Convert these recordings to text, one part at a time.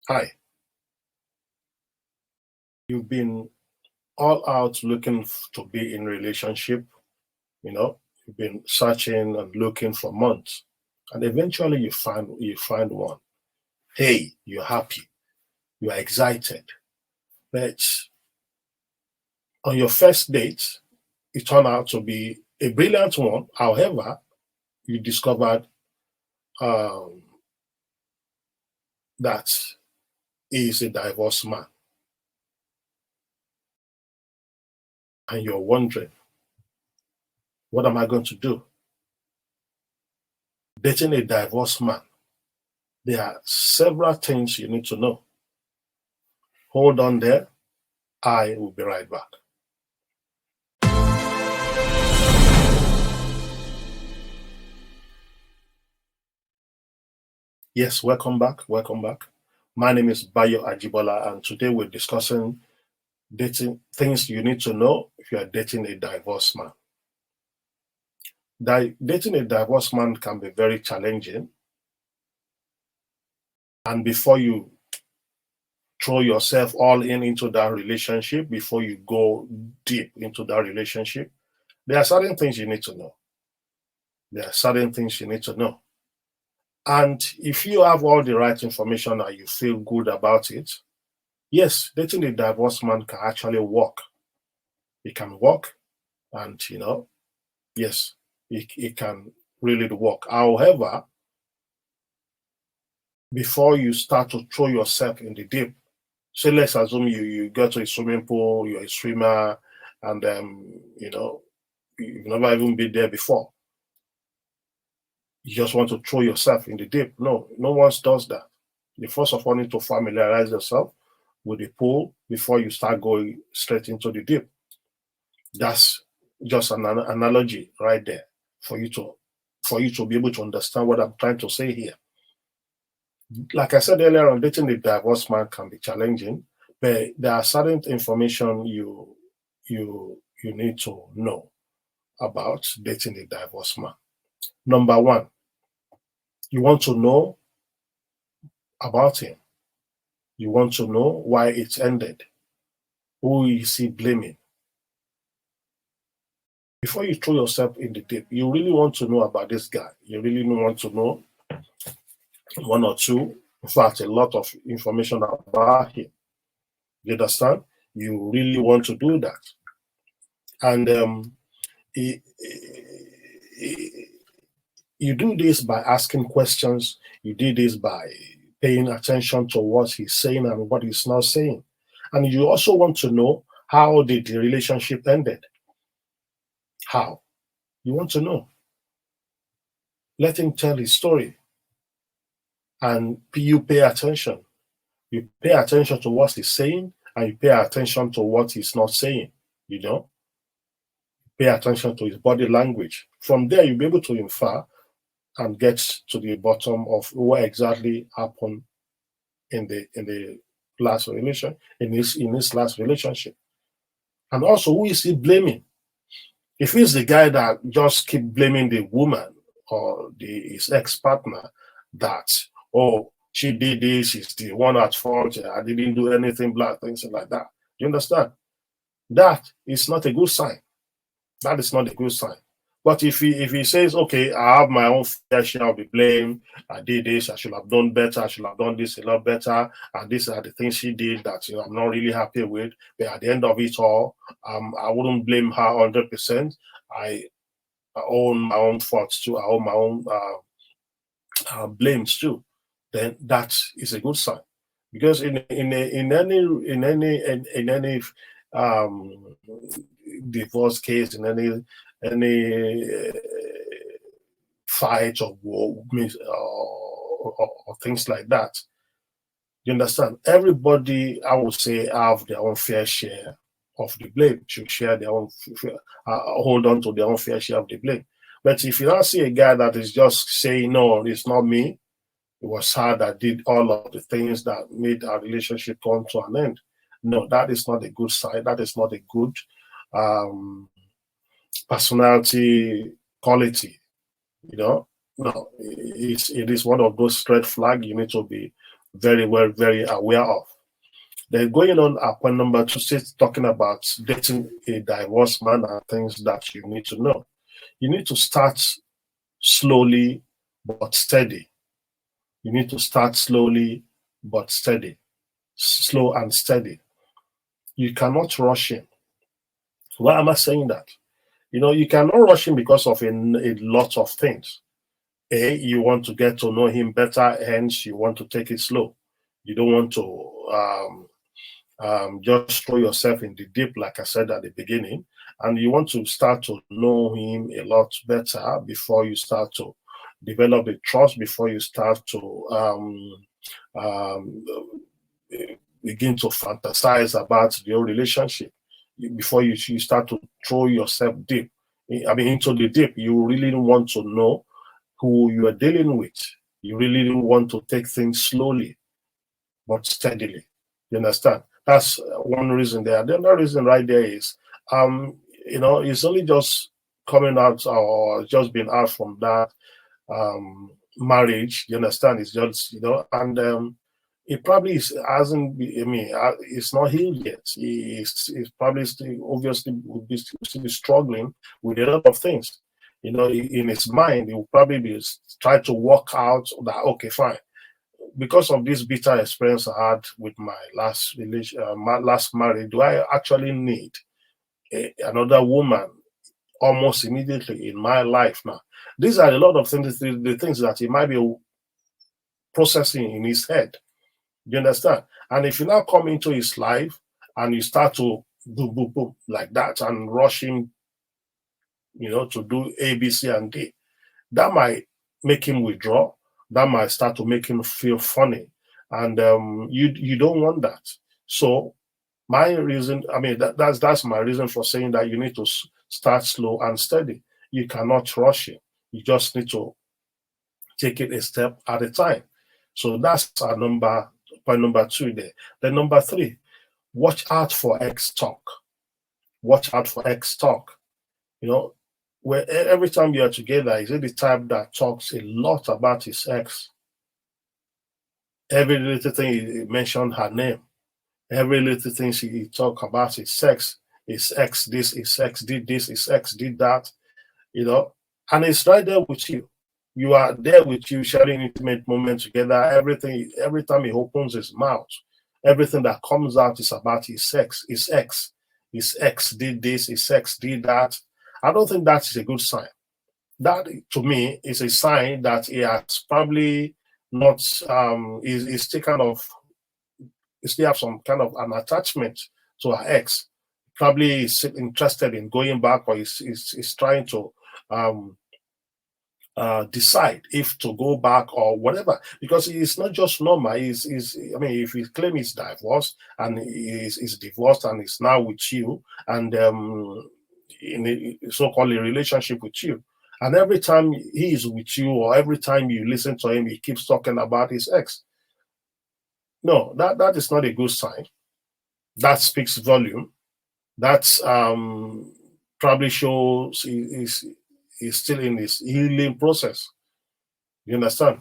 Hi, you've been all out looking to be in relationship, you've been searching and looking for months, and eventually you find one. Hey, you're happy, you are excited, but on your first date, it turned out to be a brilliant one. However, you discovered um, that he is a divorced man, and you're wondering, what am I going to do? Dating a divorced man, there are several things you need to know. Hold on there. I will be right back. Yes, welcome back. Welcome back. My name is Bayo Ajibola, and today we're discussing dating things you need to know if you are dating a divorced man. Dating a divorced man can be very challenging, and before you throw yourself all into that relationship, before you go deep into that relationship, there are certain things you need to know. There are certain things you need to know. And if you have all the right information and you feel good about it, yes, dating a divorced man can actually work. It can work, and yes, it can really work. However, before you start to throw yourself in the deep, so let's assume you go to a swimming pool, you're a swimmer, and you've never even been there before. You just want to throw yourself in the deep. No, no one does that. You first of all need to familiarize yourself with the pool before you start going straight into the deep. That's just an analogy right there for you to be able to understand what I'm trying to say here. Like I said earlier on, dating a divorced man can be challenging, but there are certain information you need to know about dating a divorced man. Number one, you want to know about him. You want to know why it ended. Who is he blaming? Before you throw yourself in the deep, you really want to know about this guy. You really want to know one or two, in fact, a lot of information about him. You understand? You really want to do that. And i- i- you do this by asking questions. You do this by paying attention to what he's saying and what he's not saying. And you also want to know how did the relationship ended. How? You want to know. Let him tell his story. And you pay attention. You pay attention to what he's saying and you pay attention to what he's not saying. You know, pay attention to his body language. From there, you'll be able to infer and get to the bottom of what exactly happened in the last relation in his last relationship. And also, who is he blaming? If he's the guy that just keep blaming the woman or his ex-partner that, oh, she did this, she's the one at fault, I didn't do anything, blah, things like that. You understand? That is not a good sign. That is not a good sign. But if he says, okay, I have my own fair share of the blame, I did this, I should have done better, I should have done this a lot better, and these are the things she did that I'm not really happy with. But at the end of it all, I wouldn't blame her 100%. I own my own faults too. I own my own blames too. Then that is a good sign, because in any um, divorce case, in any fight or war, or things like that. You understand? Everybody, I would say, have their own fair share of the blame. Should share their own, hold on to their own fair share of the blame. But if you don't see a guy that is just saying, "No, it's not me. It was her that did all of the things that made our relationship come to an end," no, that is not a good sign. That is not a good um, personality quality. You know, no, it is one of those red flag you need to be very well, very aware of. Then going on at point number 2, states talking about dating a divorced man and things that you need to know. You need to start slowly but steady. You need to start slowly but steady. Slow and steady. You cannot rush him. Why am I saying that? You cannot rush him because of a lot of things. You want to get to know him better, hence you want to take it slow. You don't want to just throw yourself in the deep, like I said at the beginning, and you want to start to know him a lot better before you start to develop the trust, before you start to begin to fantasize about your relationship, before you start to throw yourself deep, into the deep. You really want to know who you are dealing with. You really want to take things slowly but steadily. You understand? That's one reason there. The other reason right there is, it's only just coming out or just being out from that marriage. You understand? It's just, and it probably hasn't been, it's not healed yet. It's probably still, obviously, would be still be struggling with a lot of things. In his mind, he will probably be trying to work out that, okay, fine. Because of this bitter experience I had with my last marriage, do I actually need another woman almost immediately in my life now? These are a lot of things, the things that he might be processing in his head. You understand? And if you now come into his life and you start to boom, boom, boom, like that and rush him, to do A, B, C, and D, that might make him withdraw. That might start to make him feel funny. And you don't want that. So my reason, that's my reason for saying that you need to start slow and steady. You cannot rush it. You just need to take it a step at a time. So that's our point number 2 there. Then number 3, watch out for X talk. Watch out for X talk. Where every time you are together, is it the type that talks a lot about his ex? Every little thing he mentioned her name. Every little thing he talk about his sex. His ex this, his ex did this, his ex did that. And it's right there with you. You are there with you, sharing intimate moments together. Every time he opens his mouth, everything that comes out is about his sex. His ex did this, his ex did that. I don't think that is a good sign. That, to me, is a sign that he has probably not, is still have some kind of an attachment to her ex. Probably is interested in going back, or is trying to decide if to go back or whatever. Because it's not just normal. If he claims he's divorced and he's divorced and is now with you, and in a so-called relationship with you, and every time he is with you, or every time you listen to him, he keeps talking about his ex. No, that is not a good sign. That speaks volume. That's probably shows he's still in his healing process. You understand?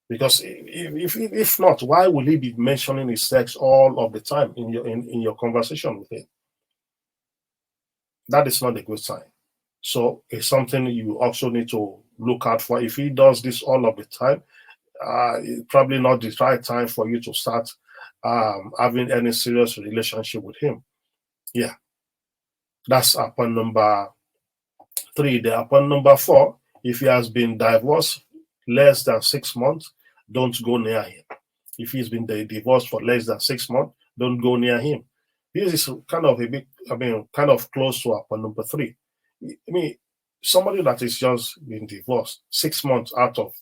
Because if not, why will he be mentioning his sex all of the time in your conversation with him? That is not a good sign. So it's something you also need to look out for. If he does this all of the time, it's probably not the right time for you to start having any serious relationship with him. Yeah. That's point number 3. The point number 4, if he has been divorced less than 6 months, don't go near him. If he's been divorced for less than 6 months, don't go near him. This is kind of close to point number 3. Somebody that is just been divorced 6 months out of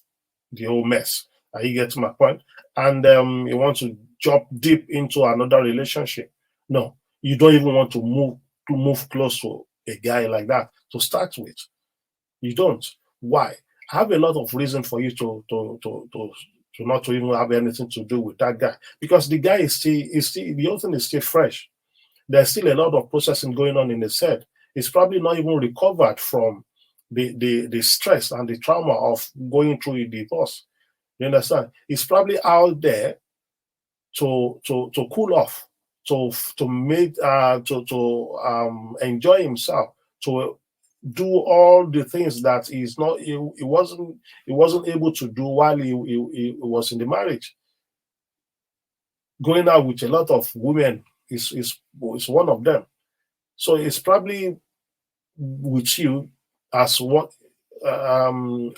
the whole mess. Are you getting my point? And you want to jump deep into another relationship. No, you don't even want to move close to a guy like that to start with. You don't. Why? I have a lot of reason for you to not to even have anything to do with that guy, because the guy is still the whole thing is still fresh. There's still a lot of processing going on in his head. He's probably not even recovered from the stress and the trauma of going through a divorce. You understand? He's probably out there to cool off, to make to enjoy himself, to do all the things that he wasn't able to do while he was in the marriage. Going out with a lot of women is one of them. So it's probably with you as what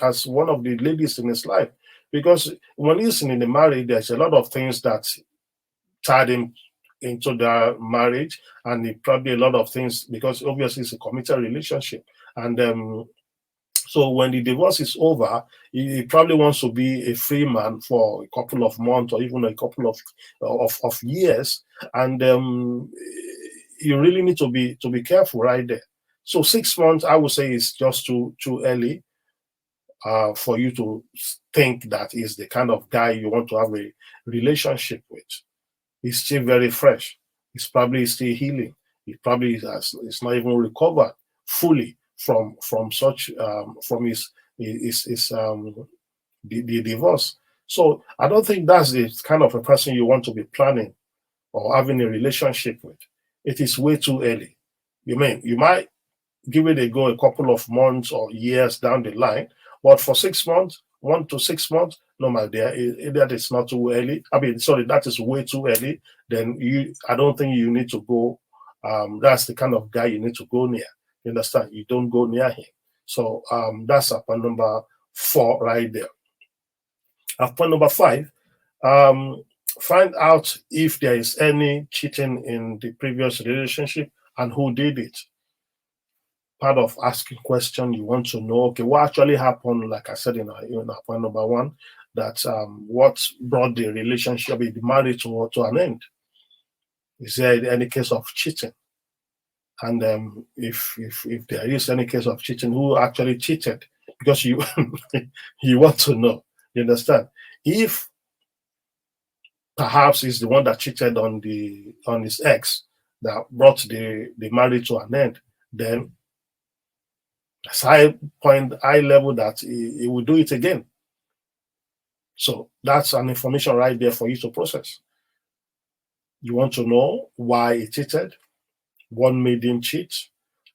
as one of the ladies in his life, because when he's in the marriage, there's a lot of things that tied him into their marriage, and probably a lot of things, because obviously it's a committed relationship, and so when the divorce is over, he probably wants to be a free man for a couple of months or even a couple of years, and you really need to be careful right there. So 6 months, I would say, is just too early for you to think that is the kind of guy you want to have a relationship with. He's still very fresh. He's probably still healing. He probably is not even recovered fully from such from the divorce. So I don't think that's the kind of a person you want to be planning or having a relationship with. It is way too early. You might give it a go a couple of months or years down the line, but for 6 months, 1 to 6 months, no, my dear, that is not too early. I mean, sorry, that is way too early. Then I don't think you need to go. That's the kind of guy you need to go near. You understand? You don't go near him. So that's point number 4 right there. Point number 5, find out if there is any cheating in the previous relationship and who did it. Part of asking question, you want to know, okay, what actually happened? Like I said in our point number 1, that what brought the relationship, the marriage to an end? Is there any case of cheating? And if there is any case of cheating, who actually cheated? Because you you want to know. You understand? If perhaps it's the one that cheated on his ex that brought the marriage to an end, then it's high level that he will do it again. So that's an information right there for you to process. You want to know why he cheated, what made him cheat,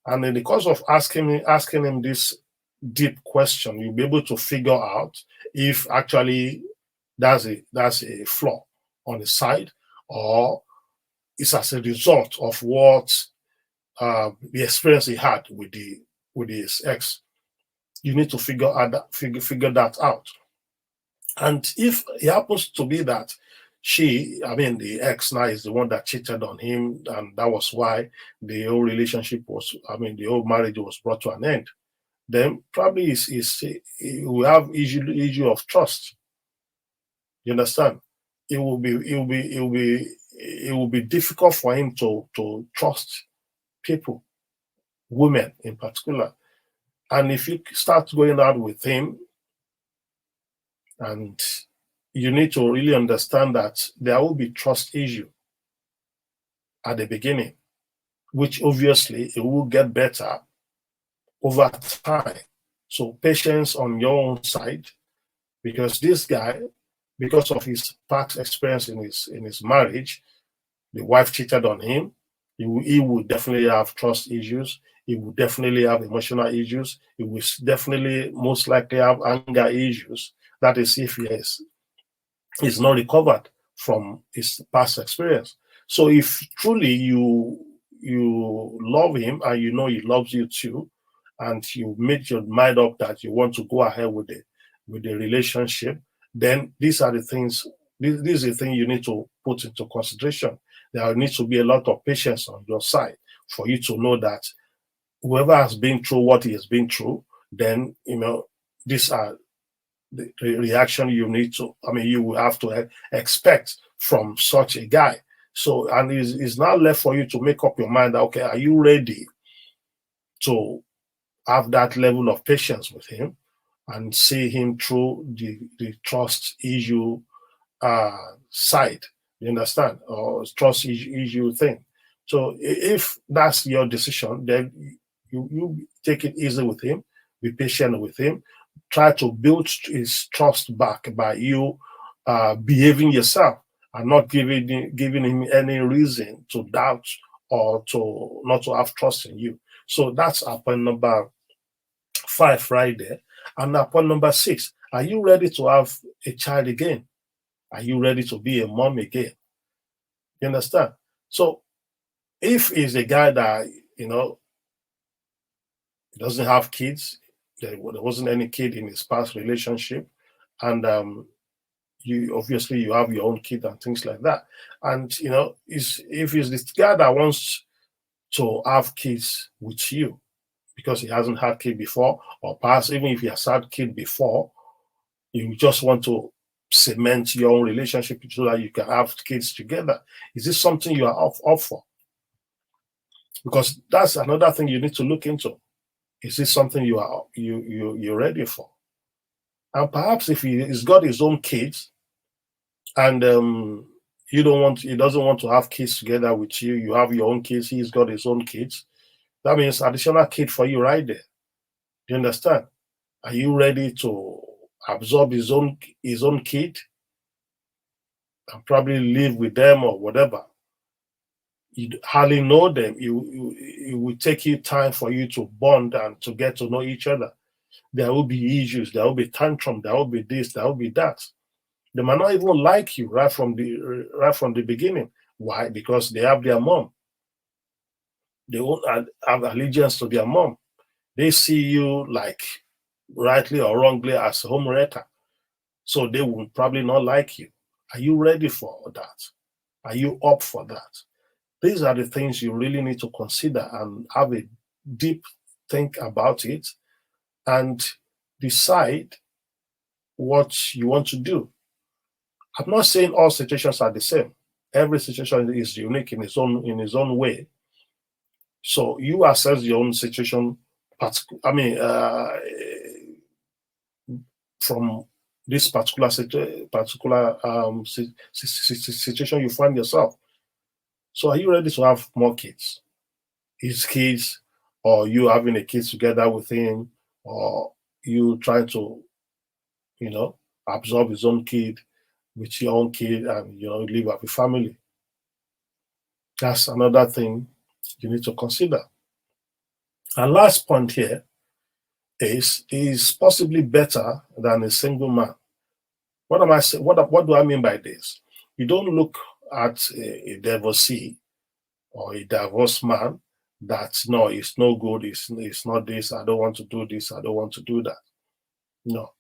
and in the course of asking him this deep question, you'll be able to figure out if actually that's a flaw on his side, or it's as a result of what the experience he had with his ex. You need to figure that out. And if it happens to be that the ex now is the one that cheated on him, and that was why the whole relationship the whole marriage was brought to an end, then probably he will have issue of trust. You understand? It will be difficult for him to trust people, women in particular. And if you start going out with him, and you need to really understand that there will be trust issue at the beginning, which obviously it will get better over time. So patience on your own side, because this guy, because of his past experience in his marriage, the wife cheated on him. He would definitely have trust issues. He would definitely have emotional issues. He will definitely most likely have anger issues. That is if he's not recovered from his past experience. So if truly you love him and you know he loves you too, and you made your mind up that you want to go ahead with the relationship, then these are the things. This is the thing you need to put into consideration. There needs to be a lot of patience on your side for you to know that whoever has been through what he has been through, then these are the reaction you will have to expect from such a guy. So, and it's now left for you to make up your mind that, okay, are you ready to have that level of patience with him and see him through the trust issue side? You understand? Or trust issue thing. So if that's your decision, then you take it easy with him, be patient with him, try to build his trust back by you behaving yourself and not giving him any reason to doubt or to not to have trust in you. So that's point number 5 right there. And point number 6, are you ready to have a child again? Are you ready to be a mom again? You understand? So if he's a guy that, he doesn't have kids, there wasn't any kid in his past relationship, and you obviously you have your own kid and things like that. And if he's this guy that wants to have kids with you because he hasn't had kid before, or perhaps even if he has had kid before, you just want to cement your own relationship so that you can have kids together. Is this something you are up for? Because that's another thing you need to look into. Is this something you're ready for? And perhaps if he's got his own kids and he doesn't want to have kids together with you, you have your own kids, he's got his own kids, that means additional kid for you right there. Do you understand? Are you ready to absorb his own kid and probably live with them or whatever? You hardly know them. It will take you time for you to bond and to get to know each other. There will be issues, there will be tantrum, there will be this, there will be that. They might not even like you right from the beginning. Why? Because they have their mom. They won't have allegiance to their mom. They see you like rightly or wrongly as a homewrecker. So they will probably not like you. Are you ready for that? Are you up for that? These are the things you really need to consider and have a deep think about it and decide what you want to do. I'm not saying all situations are the same. Every situation is unique in its own way. So you assess your own situation. From this particular situation you find yourself. So are you ready to have more kids? His kids, or you having a kid together with him, or you trying to, absorb his own kid with your own kid and, live with a family? That's another thing you need to consider. And last point here is possibly better than a single man. What am I saying? What do I mean by this? You don't look at a divorcee or a divorced man that no, it's no good, it's not this, I don't want to do this, I don't want to do that. No.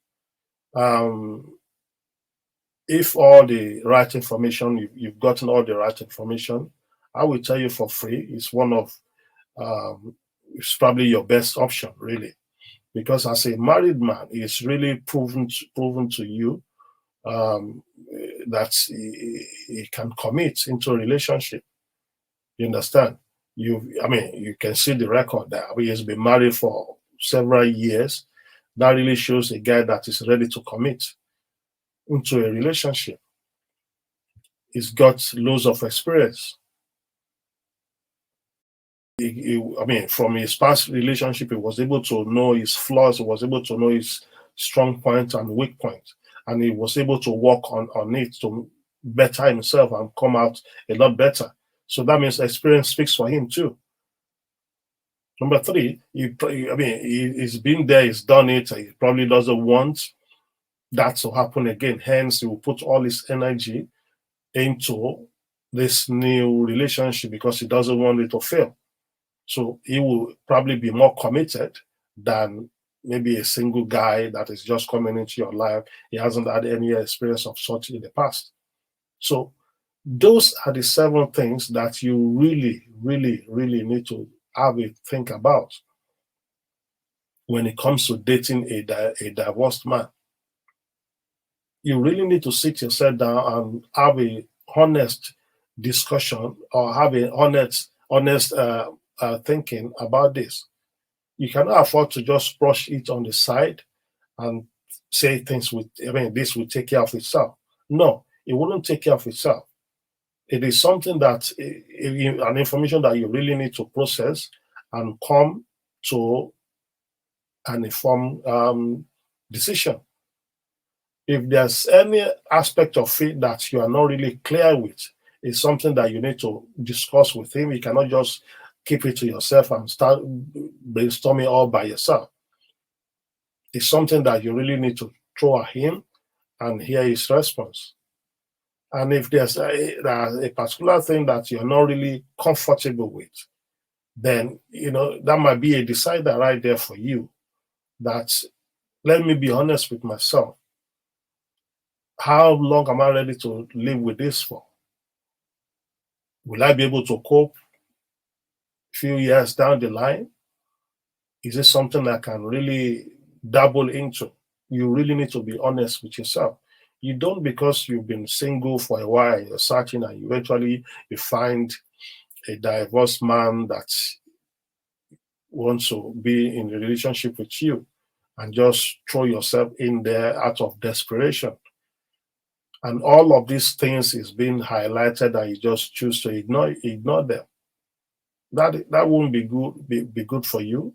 If all the right information, you've gotten all the right information, I will tell you for free, it's one of it's probably your best option, really. Because as a married man, it's really proven to you that he can commit into a relationship. You understand? You can see the record there. He has been married for several years. That really shows a guy that is ready to commit into a relationship. He's got loads of experience. From his past relationship, he was able to know his flaws, he was able to know his strong points and weak points, and he was able to work on it to better himself and come out a lot better. So that means experience speaks for him too. Number 3, he's been there, he's done it, he probably doesn't want that to happen again. Hence, he will put all his energy into this new relationship because he doesn't want it to fail. So he will probably be more committed than maybe a single guy that is just coming into your life. He hasn't had any experience of such in the past. So those are the 7 things that you really, really, really need to have a think about when it comes to dating a divorced man. You really need to sit yourself down and have a honest discussion or have a honest thinking about this. You cannot afford to just brush it on the side and say things this will take care of itself. No, it wouldn't take care of itself. It is something that an information that you really need to process and come to an informed decision. If there's any aspect of it that you are not really clear with, it's something that you need to discuss with him. You cannot just keep it to yourself and start brainstorming all by yourself. It's something that you really need to throw at him and hear his response. And if there's a particular thing that you're not really comfortable with, then that might be a decider right there for you. That, let me be honest with myself. How long am I ready to live with this for? Will I be able to cope a few years down the line? Is it something I can really dabble into? You really need to be honest with yourself. You don't, because you've been single for a while, you're searching, and eventually you find a divorced man that wants to be in a relationship with you, and just throw yourself in there out of desperation. And all of these things is being highlighted, and you just choose to ignore them. That won't be good for you.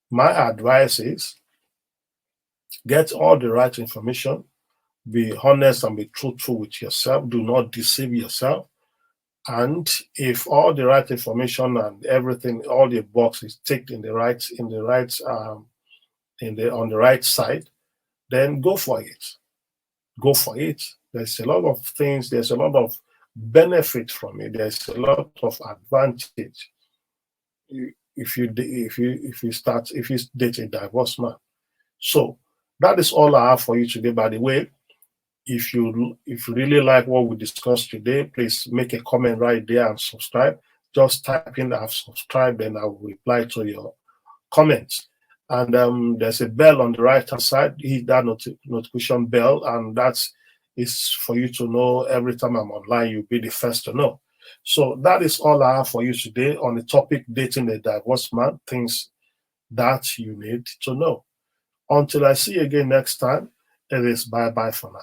My advice is, get all the right information, be honest and be truthful with yourself. Do not deceive yourself. And if all the right information and everything, all the boxes ticked on the right side, then go for it. Go for it. There's a lot of things. There's a lot of benefit from it. There's a lot of advantage if you date a divorced man. So that is all I have for you today. By the way, if you really like what we discussed today, please make a comment right there and subscribe. Just type in "I've subscribed" and I will reply to your comments. And there's a bell on the right hand side. Hit that notification bell, and that is for you to know every time I'm online. You'll be the first to know. So that is all I have for you today on the topic dating a divorced man, things that you need to know. Until I see you again next time, it is bye-bye for now.